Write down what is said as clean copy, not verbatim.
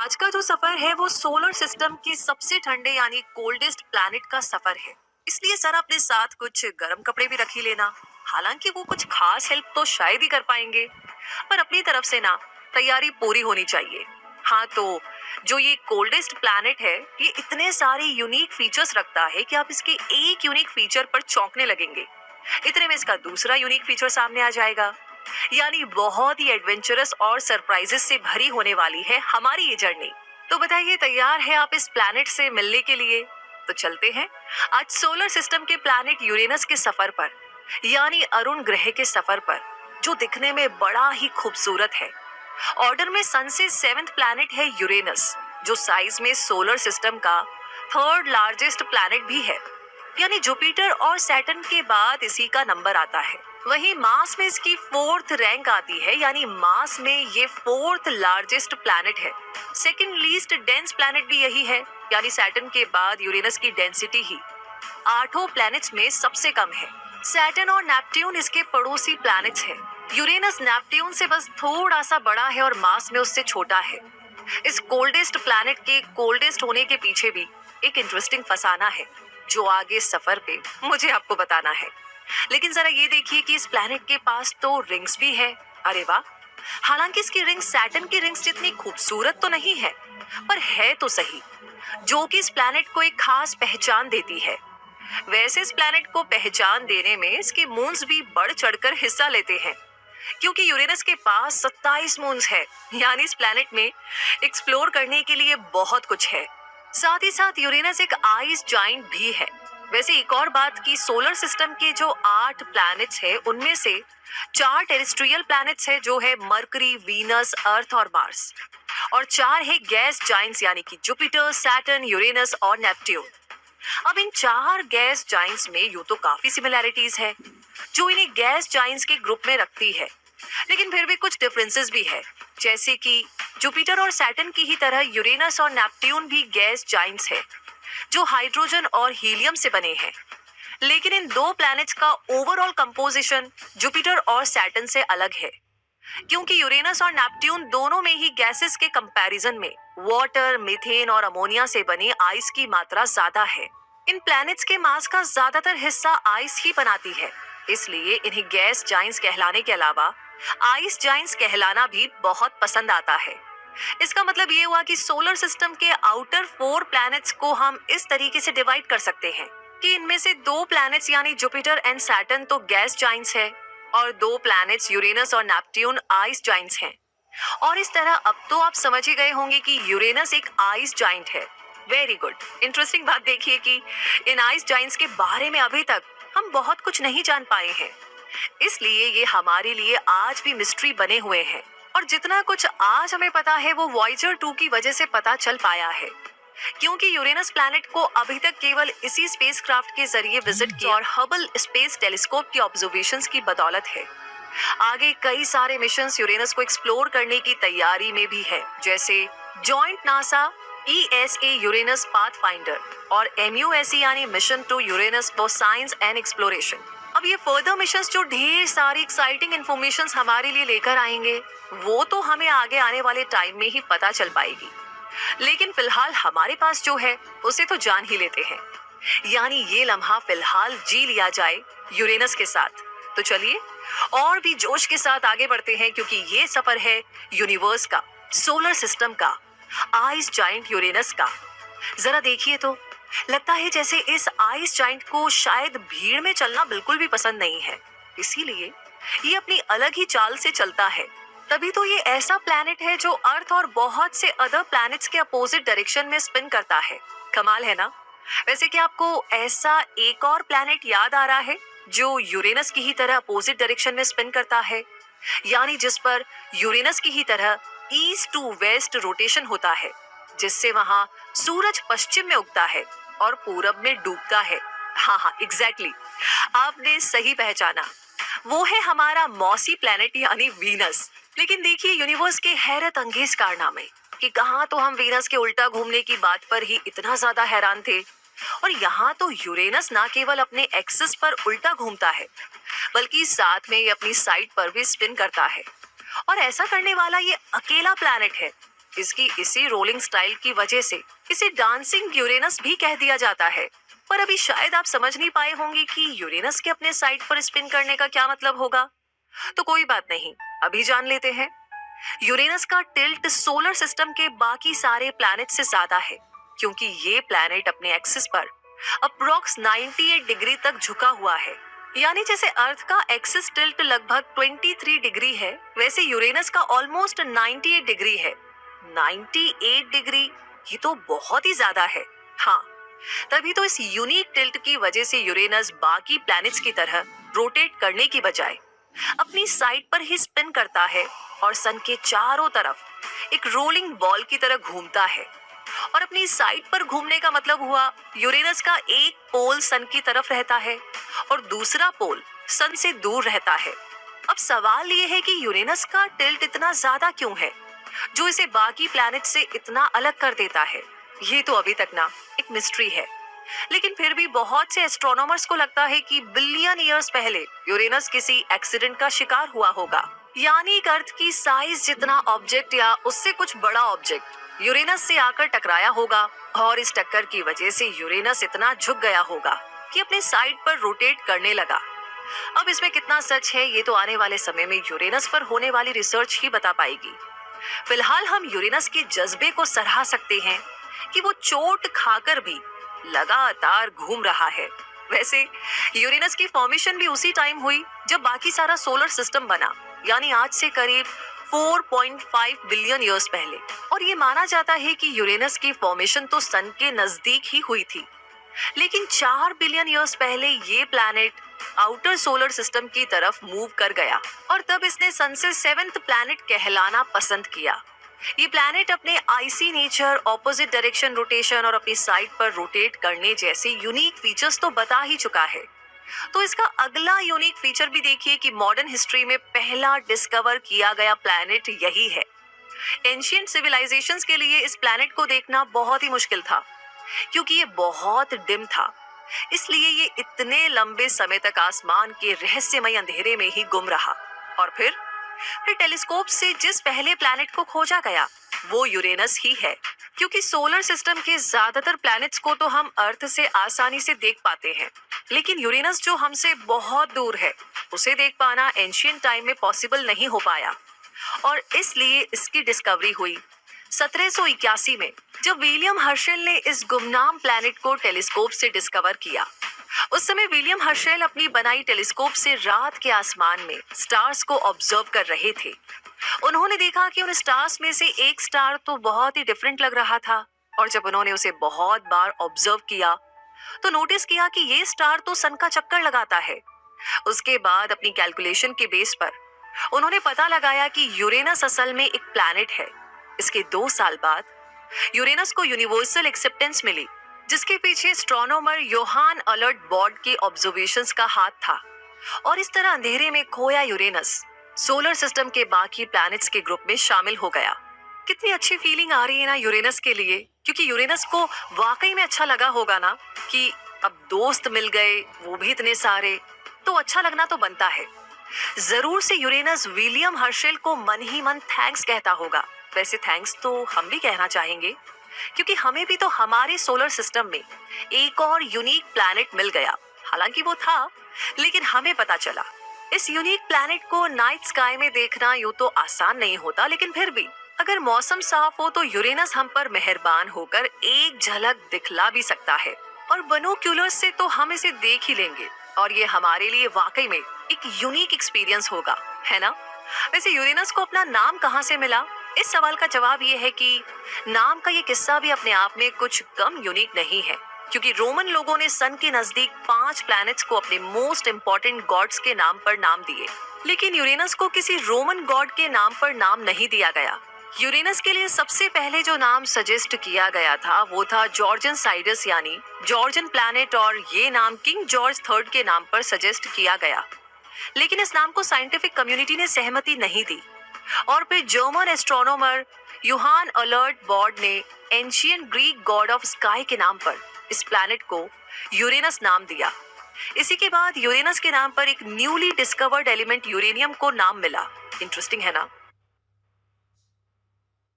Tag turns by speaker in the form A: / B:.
A: आज का जो सफर है वो सोलर सिस्टम के सबसे ठंडे यानी कोल्डेस्ट प्लैनेट का सफर है। इसलिए सर अपने साथ कुछ गर्म कपड़े भी रख ही लेना। हालांकि वो कुछ खास हेल्प तो शायद ही कर पाएंगे, पर अपनी तरफ से ना तैयारी पूरी होनी चाहिए। हाँ तो जो ये कोल्डेस्ट प्लैनेट है, ये इतने सारे यूनिक फीचर्स रखता है कि आप इसके एक यूनिक फीचर पर चौंकने लगेंगे। इतने में इसका दूसरा यूनिक फीचर सामने आ जाएगा। यानी बहुत ही एडवेंचरस और सरप्राइजेस से भरी होने वाली है हमारी ये जर्नी। तो बताइए, तैयार है आप इस प्लैनेट से मिलने के लिए? तो चलते हैं आज सोलर सिस्टम के प्लैनेट यूरेनस के सफर पर, यानी अरुण ग्रह के सफर पर, जो दिखने में बड़ा ही खूबसूरत है। ऑर्डर में सन से 7th प्लैनेट है यूरेनस, जो साइज में सोलर सिस्टम का 3rd लार्जेस्ट प्लैनेट भी है। यानी जुपिटर और सैटर्न के बाद इसी का नंबर आता है। वहीं मास में इसकी 4th रैंक आती है, यानी मास में ये 4th लार्जेस्ट प्लैनेट है। सेकंड लीस्ट डेंस प्लैनेट भी यही है, यानी सैटर्न के बाद यूरेनस की डेंसिटी ही 8 प्लैनेट्स में सबसे कम है। सैटर्न और नेपट्यून इसके पड़ोसी प्लैनेट्स हैं। यूरेनस नेपट्यून से बस थोड़ा सा बड़ा है और मास में उससे छोटा है। इस कोल्डेस्ट प्लैनेट के कोल्डेस्ट होने के पीछे भी एक इंटरेस्टिंग फसाना है, जो आगे सफर पे मुझे आपको बताना है। लेकिन जरा ये देखिए कि इस प्लैनेट के पास तो रिंग्स भी है। अरे वाह! हालांकि इसकी रिंग्स सैटर्न की रिंग्स जितनी खूबसूरत तो नहीं है, पर है तो सही, जो कि इस प्लैनेट को एक खास पहचान देती है। वैसे इस प्लैनेट को पहचान देने में इसके मून्स भी बढ़ चढ़कर हिस्सा लेते हैं, क्योंकि यूरेनस के पास 27 मून्स है। यानी इस प्लैनेट में एक्सप्लोर करने के लिए बहुत कुछ है। साथ ही साथ यूरेनस एक आइस जाइंट भी है। वैसे एक और बात कि सोलर सिस्टम के जो 8 प्लैनेट्स हैं, उनमें से 4 टेरेस्ट्रियल प्लैनेट्स हैं, जो है मरकरी, वीनस, अर्थ और मार्स, और 4 है गैस जाइंट्स, यानी कि जुपिटर, सैटर्न, यूरेनस और नेपट्यून। अब इन 4 गैस जाइंट्स में यूं तो काफी सिमिलैरिटीज है, जो इन्हें गैस जाइंट्स के ग्रुप में रखती है, लेकिन फिर भी कुछ डिफरेंसेस भी है। जैसे कि जुपिटर और सैटर्न की ही तरह यूरेनस और नेपट्यून भी गैस जाइंट्स है, जो हाइड्रोजन और हीलियम से बने हैं। लेकिन इन दो प्लैनेट्स का ओवरऑल कंपोजिशन जुपिटर और सैटर्न से अलग है, क्योंकि यूरेनस और नेपट्यून दोनों में ही गैसेस के कंपैरिजन में वाटर, मीथेन और अमोनिया से बनी आइस की मात्रा ज्यादा है। इन प्लैनेट्स के मास का ज्यादातर हिस्सा आइस ही बनाती है, इसलिए इन्हें गैस जाइंट्स कहलाने के अलावा आइस जाइंट्स कहलाना भी बहुत पसंद आता है। इसका मतलब ये हुआ कि सोलर सिस्टम के आउटर 4 प्लैनेट्स को हम इस तरीके से डिवाइड कर सकते हैं कि इनमें से 2 प्लैनेट्स यानी जुपिटर एंड सैटर्न तो गैस जाइंट्स है, और 2 प्लैनेट्स यूरेनस और नेपट्यून आइस जाइंट्स हैं। और इस तरह अब तो आप समझ ही गए होंगे कि यूरेनस एक आइस जाइंट है। Very good. इंटरेस्टिंग बात देखिए कि इन आइस जाइंट्स के बारे में अभी तक हम बहुत कुछ नहीं जान पाए हैं, इसलिए ये हमारे लिए आज भी मिस्ट्री बने हुए हैं। और जितना कुछ आज हमें पता है वो वॉयेजर 2 की वजह से पता चल पाया है, क्योंकि यूरेनस प्लैनेट को अभी तक केवल इसी स्पेसक्राफ्ट के जरिए विजिट किया और हबल स्पेस टेलीस्कोप की ऑब्जर्वेशंस की बदौलत है। आगे कई सारे मिशंस यूरेनस को एक्सप्लोर करने की तैयारी में भी है, जैसे joint NASA ESA Uranus Pathfinder और MUSE यानी mission to Uranus for science and exploration. अब ये फर्दर मिशंस जो ढेर सारी एक्साइटिंग इंफॉर्मेशन हमारे लिए लेकर आएंगे, वो तो हमें आगे आने वाले टाइम में ही पता चल पाएगी। लेकिन फिलहाल हमारे पास जो है उसे तो जान ही लेते हैं, यानी ये लम्हा फिलहाल जी लिया जाए यूरेनस के साथ। तो चलिए और भी जोश के साथ आगे बढ़ते हैं, क्योंकि ये सफर है यूनिवर्स का, सोलर सिस्टम का, आइस जाइंट यूरेनस का। जरा देखिए तो लगता है जैसे इस आइस जाइंट को शायद भीड़ में चलना बिल्कुल भी पसंद नहीं है, इसीलिए ये अपनी अलग ही चाल से चलता है। तभी तो ये ऐसा प्लैनेट है जो अर्थ और बहुत से अदर प्लैनेट्स के अपोजिट डायरेक्शन में स्पिन करता है। कमाल है ना? वैसे क्या आपको ऐसा एक और प्लैनेट याद आ रहा है जो यूरेनस की ही तरह अपोजिट डायरेक्शन में स्पिन करता है, यानी जिस पर यूरेनस की ही तरह ईस्ट टू वेस्ट रोटेशन होता है, जिससे वहां सूरज पश्चिम में उगता है और पूरब में डूबता है? हाँ, एग्जैक्टली, आपने सही पहचाना। वो है हमारा मौसी प्लैनेट यानी वीनस। लेकिन देखिए यूनिवर्स के हैरत अंगेज कारनामे, कि कहाँ तो हम वीनस के उल्टा घूमने की बात पर ही इतना ज्यादा हैरान थे, और यहाँ तो यूरेनस ना केवल अपने एक्सिस पर उल्टा घूमता है, बल्कि साथ में ये अपनी साइड पर भी स्पिन करता है। और ऐसा करने वाला ये अकेला प्लैनेट है। इसकी इसी रोलिंग स्टाइल की वजह से इसे डांसिंग यूरेनस भी कह दिया जाता है। पर अभी शायद आप समझ नहीं पाए होंगे कि यूरेनस के अपने साइड पर स्पिन करने का क्या मतलब होगा। तो कोई बात नहीं, अभी जान लेते हैं। यूरेनस का टिल्ट सोलर सिस्टम के बाकी सारे प्लैनेट से ज्यादा है, क्योंकि ये प्लैनेट अपने एक्सिस पर अप्रोक्स 98 डिग्री तक झुका हुआ है। यानी जैसे अर्थ का एक्सिस टिल्ट लगभग 23 डिग्री है, वैसे यूरेनस का ऑलमोस्ट 98 डिग्री है। 98 डिग्री, ये तो बहुत ही ज्यादा है। हाँ, तभी तो इस यूनिक टिल्ट की वजह से यूरेनस बाकी प्लैनेट्स की तरह रोटेट करने की बजाय अपनी साइड पर ही स्पिन करता है और सन के चारों तरफ एक रोलिंग बॉल की तरह घूमता है। और अपनी साइड पर घूमने का मतलब हुआ यूरेनस का एक पोल सन की तरफ रहता है और दूसरा पोल सन से दूर रहता है। अब सवाल ये है कि यूरेनस का टिल्ट इतना ज्यादा क्यों है जो इसे बाकी प्लैनेट से इतना अलग कर देता है। ये तो अभी तक ना एक मिस्ट्री है, लेकिन फिर भी बहुत से एस्ट्रोनॉमर्स को लगता है कि बिलियन ईयर्स पहले यूरेनस किसी एक्सीडेंट का शिकार हुआ होगा। यानी अर्थ की साइज जितना ऑब्जेक्ट या उससे कुछ बड़ा ऑब्जेक्ट यूरेनस से आकर टकराया होगा और इस टक्कर की वजह से यूरेनस इतना झुक गया होगा कि अपने साइड पर रोटेट करने लगा। अब इसमें कितना सच है ये तो आने वाले समय में यूरेनस पर होने वाली रिसर्च ही बता पाएगी। फिलहाल हम यूरेनस के जज्बे को सराह सकते हैं कि वो चोट खाकर भी लगातार घूम रहा है। वैसे यूरेनस की फॉर्मेशन भी उसी टाइम हुई जब बाकी सारा सोलर सिस्टम बना, यानी आज से करीब 4.5 बिलियन ईयर्स पहले। और ये माना जाता है कि यूरेनस की फॉर्मेशन तो सन के नजदीक ही हुई थी, लेकिन 4 बिलियन ईयर्स पहले ये प्लैनेट आउटर सोलर सिस्टम की तरफ मूव कर गया और तब इसने सन से 7th प्लैनेट कहलाना पसंद किया। ये प्लैनेट अपने आइसी नेचर, ऑपोजिट डायरेक्शन रोटेशन और अपनी साइड पर रोटेट करने जैसे यूनिक फीचर्स तो बता ही चुका है। तो इसका अगला यूनिक फीचर भी देखिए कि मॉडर्न हिस्ट्री में पहला डिस्कवर किया गया प्लैनेट यही है। एंशिएंट सिविलाइजेशंस के लिए इस प्लैनेट को देखना बहुत ही मुश्किल था, क्योंकि ये बहुत डिम था। इसलिए ये इतने लंबे समय तक आसमान के रहस्यमय अंधेरे में ही गुम रहा। और फिर टेलीस्कोप से जिस पहले प्लैनेट को खोजा गया वो यूरेनस ही है, क्योंकि सोलर सिस्टम के ज्यादातर प्लैनेट्स को तो हम अर्थ से आसानी से देख पाते हैं, लेकिन यूरेनस जो हमसे बहुत दूर है उसे देख पाना एंशिएंट टाइम में पॉसिबल नहीं हो पाया। और इसलिए इसकी डिस्कवरी हुई 1781 में, जब विलियम हर्शेल ने इस गुमनाम प्लैनेट को टेलीस्कोप से डिस्कवर किया। उस समय विलियम हर्शेल अपनी बनाई टेलीस्कोप से रात के आसमान में स्टार्स को ऑब्जर्व कर रहे थे। उन्होंने देखा कि उन स्टार्स में से एक स्टार तो बहुत ही डिफरेंट लग रहा था, और जब उन्होंने उसे बहुत बार ऑब्जर्व किया तो नोटिस किया कि ये स्टार तो सन का चक्कर लगाता है। उसके बाद अपनी कैलकुलेशन के बेस पर उन्होंने पता लगाया कि यूरेनस असल में एक प्लैनेट है। इसके 2 साल बाद यूरेनस को यूनिवर्सल एक्सेप्टेंस मिली, जिसके पीछे एस्ट्रोनॉमर योहान अलर्ट बॉर्ड के ऑब्जर्वेशंस का हाथ था। और इस तरह अंधेरे में खोया यूरेनस सोलर सिस्टम के बाकी प्लैनेट्स के ग्रुप में शामिल हो गया। कितनी अच्छी फीलिंग आ रही है ना यूरेनस के लिए, क्योंकि यूरेनस को वाकई में अच्छा लगा होगा ना कि अब दोस्त मिल गए, वो भी इतने सारे, तो अच्छा लगना तो बनता है। जरूर से यूरेनस विलियम हर्शेल को मन ही मन थैंक्स कहता होगा। वैसे थैंक्स तो हम भी कहना चाहेंगे, क्योंकि हमें भी तो हमारे सोलर सिस्टम में एक और यूनिक प्लैनेट मिल गया। हालांकि वो था, लेकिन हमें पता चला। इस यूनिक प्लैनेट को नाइट स्काई में देखना यूं तो आसान नहीं होता, लेकिन फिर भी अगर मौसम साफ हो तो यूरेनस हम पर मेहरबान होकर एक झलक दिखला भी सकता है। और बाइनोक्यूलर्स से तो हम इसे देख ही लेंगे, और ये हमारे लिए वाकई में एक यूनिक एक्सपीरियंस होगा, है ना। वैसे यूरेनस को अपना नाम कहाँ से मिला, इस सवाल का जवाब ये है कि नाम का ये किस्सा भी अपने आप में कुछ कम यूनिक नहीं है, क्योंकि रोमन लोगों ने सन के नजदीक 5 प्लैनेट्स को अपने मोस्ट इंपॉर्टेंट गॉड्स के नाम पर नाम दिए, लेकिन यूरेनस को किसी रोमन गॉड के नाम पर नाम नहीं दिया गया। यूरेनस के लिए सबसे पहले जो नाम सजेस्ट किया गया था वो था जॉर्जन साइडस, यानी जॉर्जन प्लैनेट, और ये नाम किंग जॉर्ज III के नाम पर सजेस्ट किया गया। लेकिन इस नाम को साइंटिफिक कम्युनिटी ने सहमति नहीं दी, और फिर German astronomer Johann Elert Bode ने ancient Greek god of sky के नाम पर इस प्लैनेट को यूरेनस नाम दिया। इसी के बाद यूरेनस के नाम पर एक न्यूली डिस्कवर्ड एलिमेंट यूरेनियम को नाम मिला। इंटरेस्टिंग है ना।